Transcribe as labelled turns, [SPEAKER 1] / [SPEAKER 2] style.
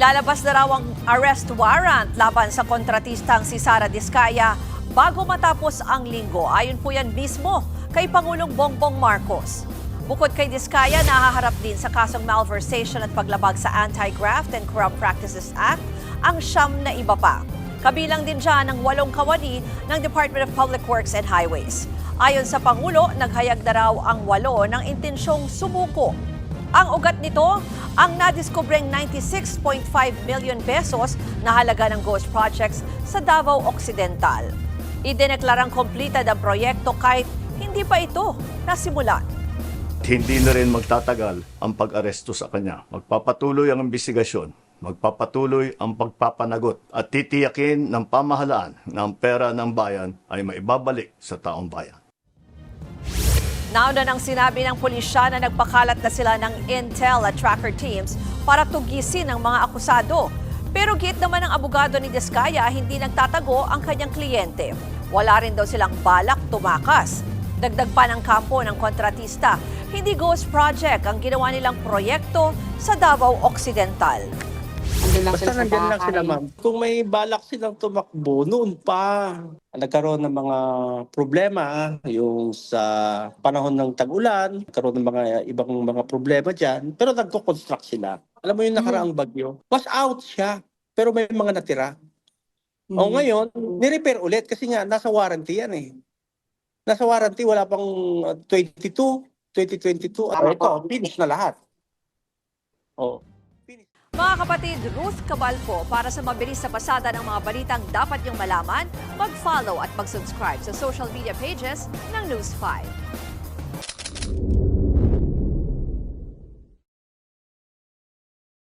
[SPEAKER 1] Ilalabas na raw ang arrest warrant laban sa kontratistang si Sara Diskaya bago matapos ang linggo. Ayon po yan mismo kay Pangulong Bongbong Marcos. Bukod kay Diskaya, nahaharap din sa kasong malversation at paglabag sa Anti-Graft and Corrupt Practices Act ang 9 na iba pa. Kabilang din dyan ang 8 kawani ng Department of Public Works and Highways. Ayon sa Pangulo, naghayag na raw ang 8 ng intensyong sumuko. Ang ugat nito, ang nadiskubreng 96.5 million pesos na halaga ng ghost projects sa Davao Occidental. Idineklarang completed ang proyekto kahit hindi pa ito nasimulan.
[SPEAKER 2] Hindi na rin magtatagal ang pag-aresto sa kanya. Magpapatuloy ang imbestigasyon, magpapatuloy ang pagpapanagot at titiyakin ng pamahalaan na ang pera ng bayan ay maibabalik sa taong bayan.
[SPEAKER 1] Nauna nang sinabi ng pulisya na nagpakalat na sila ng intel at tracker teams para tugisin ang mga akusado. Pero git naman ng abogado ni Diskaya, hindi nagtatago ang kanyang kliyente. Wala rin daw silang balak tumakas. Dagdag pa ng kampo ng kontratista, hindi ghost project ang ginawa nilang proyekto sa Davao Occidental.
[SPEAKER 3] Basta nandyan lang sila, ma'am. Kung may balak silang tumakbo, noon pa nagkaroon ng mga problema, yung sa panahon ng tag-ulan, nagkaroon ng mga ibang mga problema dyan, pero nagko-construct sila. Alam mo yung nakaraang bagyo, was out siya, pero may mga natira. O ngayon, ni-repair ulit kasi nga nasa warranty yan eh. Nasa warranty, wala pang 2022. Ito, finish na lahat. Oh.
[SPEAKER 1] Mga kapatid, Ruth Cabalco, para sa mabilis na pasada ng mga balitang dapat niyong malaman, mag-follow at mag-subscribe sa social media pages ng News 5.